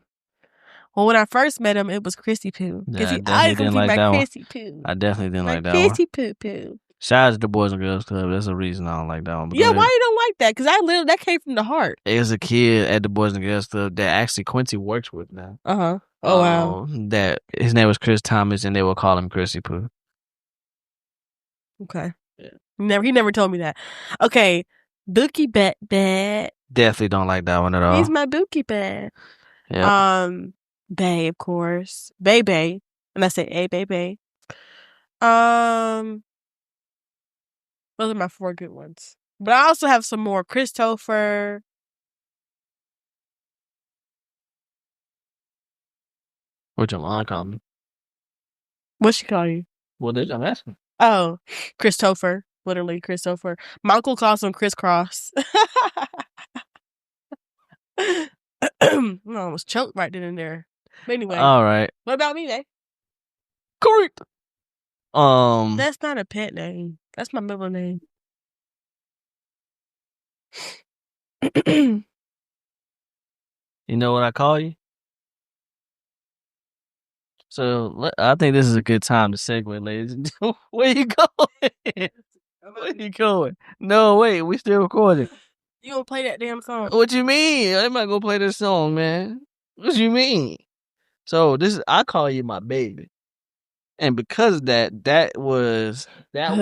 when I first met him, it was Chrissy Poo. Yeah, I didn't like that Chrissy Poo. I definitely didn't like that Chrissy Poo Poo. Shout out to the Boys and Girls Club. That's the reason I don't like that one. Yeah, why you don't like that? Because that came from the heart. It was a kid at the Boys and Girls Club that actually Quincy works with now. Uh-huh. Oh, wow. That his name was Chris Thomas, and they would call him Chrissy Poo. Okay. Yeah. He never told me that. Okay. Bookie Bad. Definitely don't like that one at all. He's my Bookie Bad. Yeah. Bae, of course. Bae. And I say, hey, Bae. Those are my 4 good ones. But I also have some more. Christopher. What your mom call me? What's she call you? Well, I'm asking. Oh, Christopher. Literally, Christopher. My uncle calls him crisscross. I almost choked right then and there. But anyway. All right. What about me, Dave? Correct. That's not a pet name. That's my middle name. You know what I call you? So I think this is a good time to segue, ladies and gentlemen. Where you going? Where you going? No, wait, we still recording. You gonna play that damn song? What you mean? I'm not gonna play this song, man. What you mean? So I call you my baby. And because of that was why?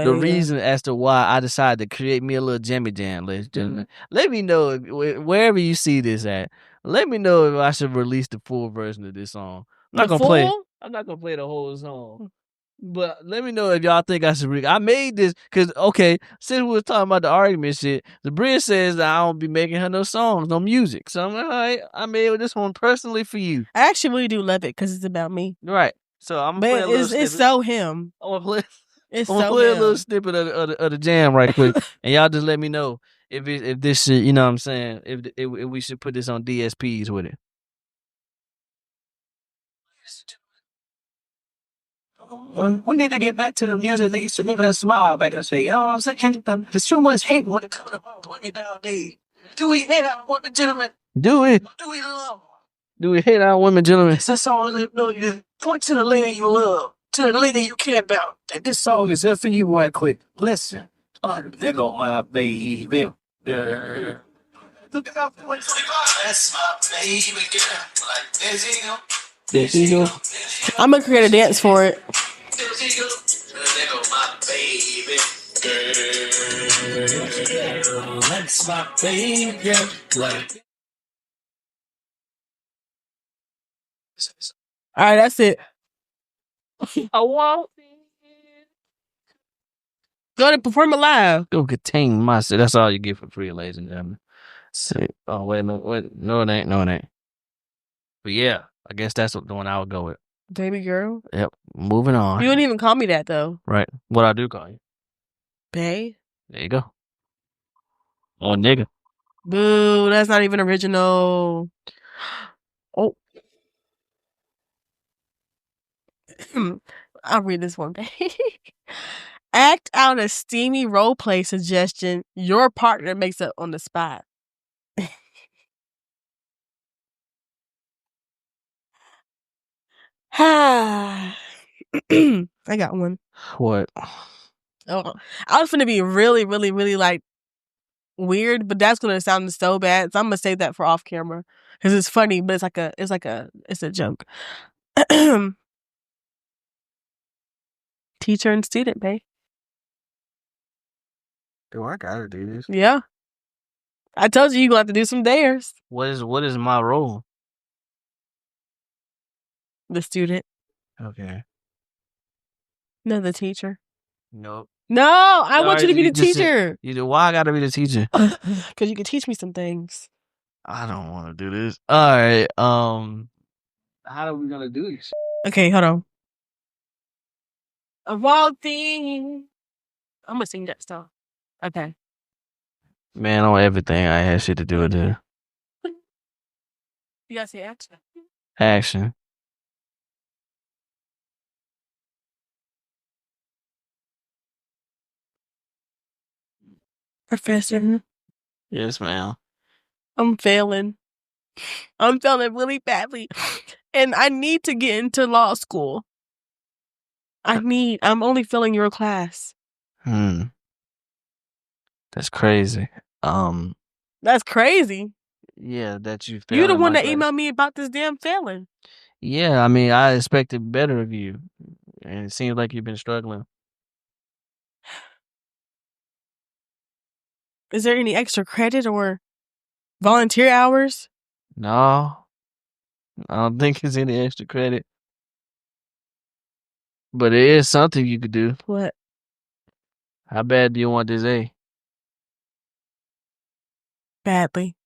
the reason as to why I decided to create me a little jammy jam, ladies and gentlemen. Let me know wherever you see this at. Let me know if I should release the full version of this song. I'm not gonna play the whole song. But let me know if y'all think I should. I made this because since we was talking about the argument shit, the Bria says that I don't be making her no songs, no music. So I'm like, all right, I made this one personally for you. I actually really do love it because it's about me. Right. So I'm gonna play a little snippet. It's so him. I'm gonna play. It's I'm gonna so play him. a little snippet of the jam right quick, and y'all just let me know if this shit, you know what I'm saying, if we should put this on DSPs with it. We need to get back to the music that used to make us smile back and say, you know what I'm saying? There's too much hate when it comes to women nowadays. Do we hate our women, gentlemen? Do we love? Do we hate our women, gentlemen? It's a song that you point to the lady you love, to the lady you care about. And this song is here for you right quick. Listen. There go my baby. Look at how that's my baby girl. Like, there she go. There she go. I'm gonna create a dance for it. There she go. There go my baby girl. That's my baby girl. Like. All right, that's it. I want Go to perform it live. go contain myself. That's all you get for free, ladies and gentlemen. Oh wait, no, it ain't. But yeah, I guess that's the one I would go with. Baby girl. Yep. Moving on. You don't even call me that though. Right. What I do call you? Bae. There you go. Oh, nigga. Boo, that's not even original. Oh. I'll read this one. Act out a steamy role play suggestion your partner makes up on the spot. I got one. What? Oh, I was gonna be really, really, really like weird, but that's gonna sound so bad. So I'm gonna save that for off camera because it's funny, but it's a joke. Teacher and student, babe. Do I gotta do this? Yeah, I told you're gonna have to do some dares. What is my role? The student. Okay. No, the teacher. Nope. No, I want you to be the teacher. Why I gotta be the teacher? Because you can teach me some things. I don't want to do this. All right. How are we gonna do this? Okay, hold on. Of all things, I'm gonna sing that song. Okay. Man, on everything I had shit to do with it. You gotta say action. Action. Professor. Yes, ma'am. I'm failing. I'm failing really badly. And I need to get into law school. I'm only failing your class. That's crazy. That's crazy. Yeah, that you failed. You're the in one my that class. emailed me about this damn failing. Yeah, I mean, I expected better of you. And it seems like you've been struggling. Is there any extra credit or volunteer hours? No. I don't think there's any extra credit. But it is something you could do. What? How bad do you want this A? Badly.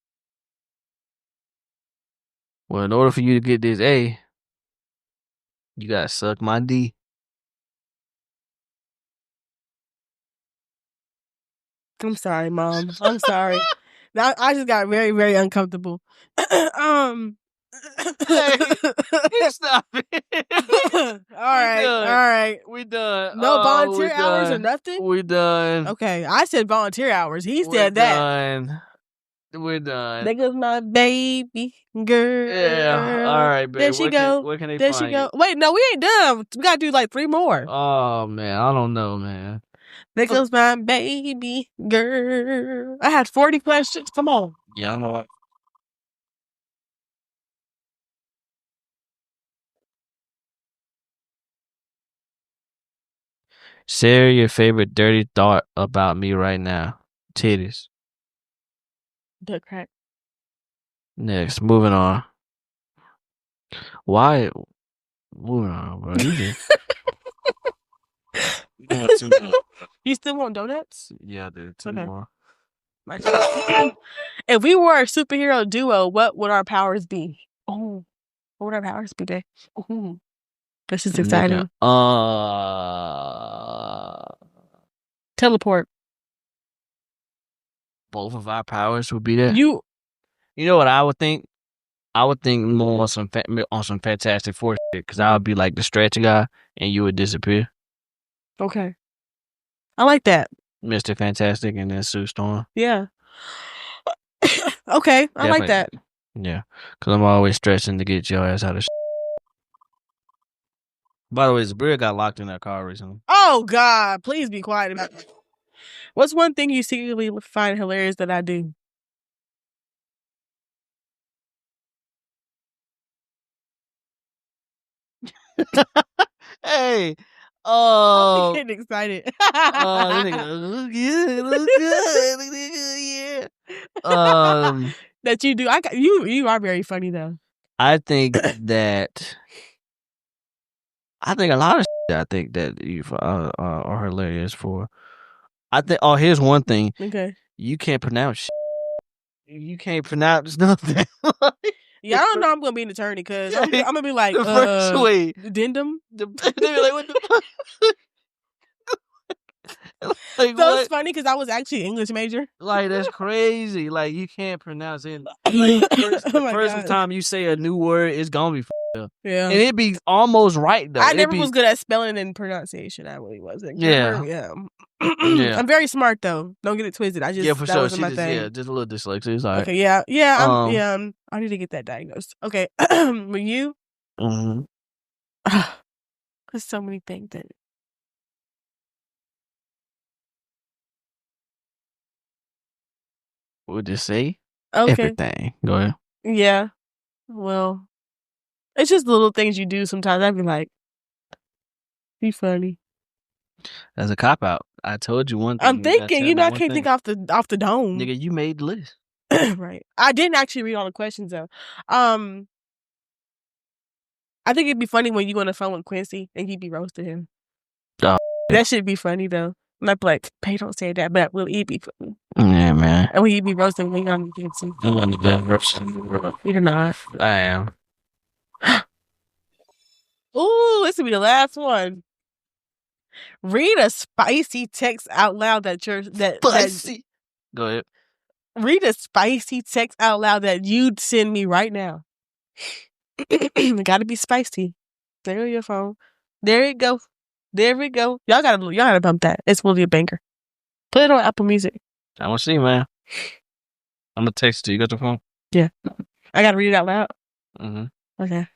Well, in order for you to get this A, you gotta suck my D. I'm sorry, Mom. I'm sorry. Now I just got very, very uncomfortable. Hey, stop it. All right. We done. No volunteer we hours or done. nothing? We done. Okay, I said volunteer hours. He We're said that. done. We're done. There goes my baby girl. Yeah. All right, babe. There she go. Where can they There find she go. you? Wait, no, we ain't done. We gotta do like 3 more. Oh man, I don't know, man. There goes my baby girl. I had 40 questions. Come on. Yeah, I know what. Share your favorite dirty thought about me right now. Titties. Duck crack. Next, moving on. Why? Moving on, bro. You still want donuts? Yeah, I do. 2 Okay. more. If we were a superhero duo, what would our powers be? Oh, what would our powers be, babe? Ooh. This is exciting. Teleport. Both of our powers would be there. You know what I would think? I would think more on some Fantastic Four shit, because I would be like the stretch guy, and you would disappear. okay? I like that. Mr. Fantastic and then Sue Storm. Yeah. Okay, I like that. Yeah, because I'm always stretching to get your ass out of shit. By the way, Bria got locked in that car recently. Oh God, please be quiet about that. What's one thing you secretly find hilarious that I do? Hey, I'm getting excited. this nigga look good, yeah. That you do. You are very funny though. I think that a lot of shit I think that you are hilarious for. I think. Oh, here's one thing. Okay. You can't pronounce shit. You can't pronounce nothing. Yeah, I don't know. I'm gonna be an attorney because I'm gonna be like the first way. addendum. They be like, what the fuck? Like, So what? it's funny because I was actually an English major. Like, that's crazy. Like, you can't pronounce it. The first time you say a new word, it's gonna be up. Yeah. And it'd be almost right though. I never was good at spelling and pronunciation. I really wasn't. Yeah. Yeah. Yeah. I'm very smart though. Don't get it twisted. I just for that sure. wasn't my thing. Yeah, just a little dyslexia. It's all right. Okay. Yeah. I need to get that diagnosed. Okay. With you, Mm-hmm. there's so many things that. We'll just say everything. Go ahead. Yeah. Well, it's just the little things you do sometimes. I'd be like, be funny. That's a cop out. I told you one thing. I'm thinking, I can't think off the dome. Nigga, you made the list. Right. I didn't actually read all the questions though. I think it'd be funny when you go on the phone with Quincy and he'd be roasting him. Oh, that should be funny though. And I'd be like, hey, don't say that, but will it be funny? Yeah, man. And when he'd be roasting me on Quincy. You're not. I am. Ooh, this will be the last one. Read a spicy text out loud Spicy. Go ahead. Read a spicy text out loud that you'd send me right now. It gotta be spicy. There your phone. There it go. There we go. Y'all gotta bump that. It's really a banger. Put it on Apple Music. I want to see, man. I'm gonna text you. You got your phone? Yeah. I gotta read it out loud. Mm-hmm. Okay.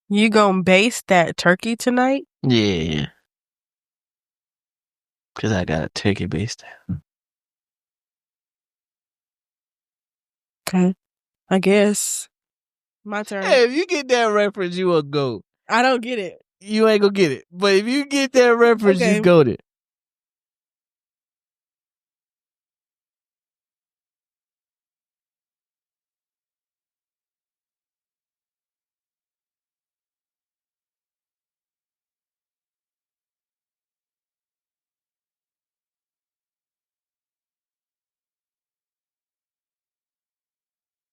You gonna base that turkey tonight? Yeah. Because I got a turkey based. Okay. I guess. My turn. Hey, if you get that reference, you a goat. I don't get it. You ain't gonna get it. But if you get that reference, Okay. you goated.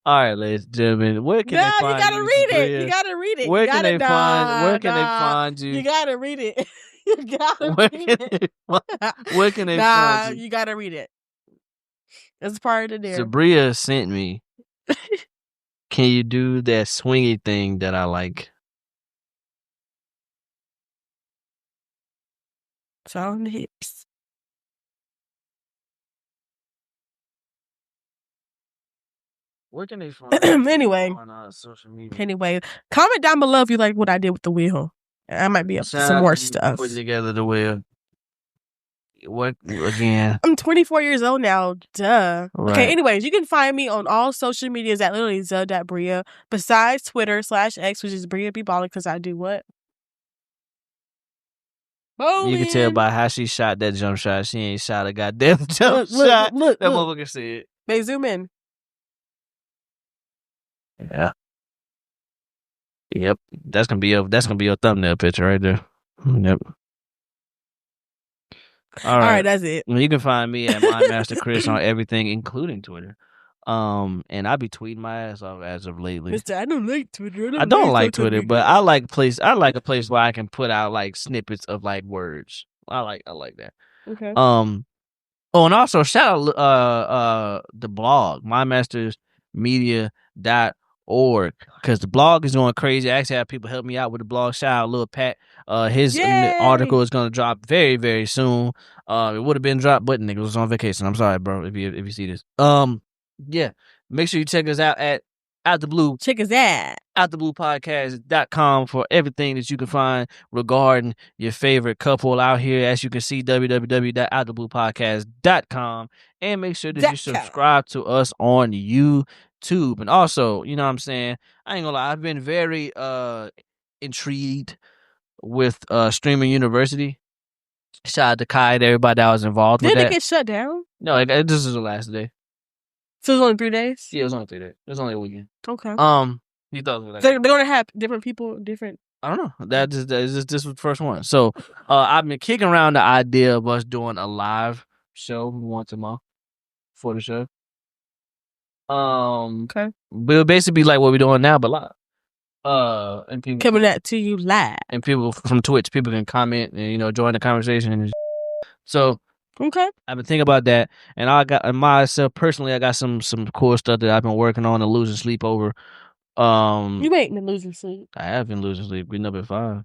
All right, ladies and gentlemen, where can they find you? You gotta read it. You gotta read it. Where can they find you? You gotta read it. You gotta read it. Where can they find you? You gotta read it. It's part of there. So Bria sent me. Can you do that swingy thing that I like? It's on the hips. Where can they find you? Anyway. On social media? Anyway, comment down below if you like what I did with the wheel. I might be up to some more stuff. Put together the wheel. What again? I'm 24 years old now. Duh. Right. Okay, anyways, you can find me on all social medias at literally the.bria. Besides Twitter/X, which is Bria Be Ballin', because I do what? Bowling. You can tell by how she shot that jump shot. She ain't shot a goddamn jump shot. Look. That motherfucker said. They zoom in. Yeah. Yep. That's gonna be your thumbnail picture right there. Yep. All right, that's it. You can find me at MyMasterChris on everything, including Twitter. And I be tweeting my ass off as of lately. Mister, I don't like Twitter. I don't like Twitter, but I like a place where I can put out like snippets of like words. I like that. Okay. Oh, and also shout out the blog, mymastersmedia.org, because the blog is going crazy. I actually have people help me out with the blog. Shout out Lil Pat. His article is going to drop very, very soon. It would have been dropped, but nigga was on vacation. I'm sorry, bro, if you see this. Yeah. Make sure you check us out at Out the Blue. Check us out. OutTheBluePodcast.com for everything that you can find regarding your favorite couple out here. As you can see, www.OutTheBluePodcast.com. And make sure that you subscribe to us on YouTube. And also, you know what I'm saying? I ain't gonna lie, I've been very intrigued with Streaming University. Shout out to Kai and everybody that was involved with that. Didn't it get shut down? No, this is the last day. So it was only 3 days? Yeah, it was only 3 days. It was only a weekend. Okay. You thought it was like they're gonna have different people, different. I don't know. This was the first one. So I've been kicking around the idea of us doing a live show once a month for the show. Okay. But it'll basically be like what we're doing now, but live. And people coming at to you live. And people from Twitch, people can comment and join the conversation and so. Okay. I've been thinking about that, and I got myself personally. I got some cool stuff that I've been working on and losing sleep over. You ain't been losing sleep. I have been losing sleep. Getting up at 5.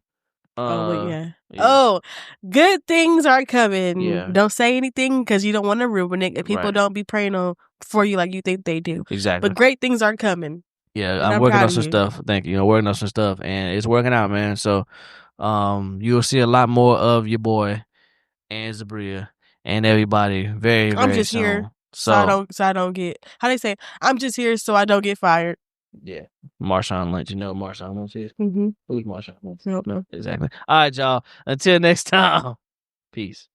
Yeah. Oh, good things are coming. Yeah. Don't say anything because you don't want to ruin it. And people don't be praying for you like you think they do. Exactly. But great things are coming. Yeah, I'm working on some stuff. Thank you. Working on some stuff, and it's working out, man. So, you'll see a lot more of your boy and Zabria. And everybody, very, very I'm just soon. here so I don't get, how they say, I'm just here so I don't get fired. Yeah. Marshawn Lynch. You know what Marshawn Lynch is? Mm-hmm. Who's Marshawn Lynch? I don't know. Exactly. All right, y'all. Until next time. Peace.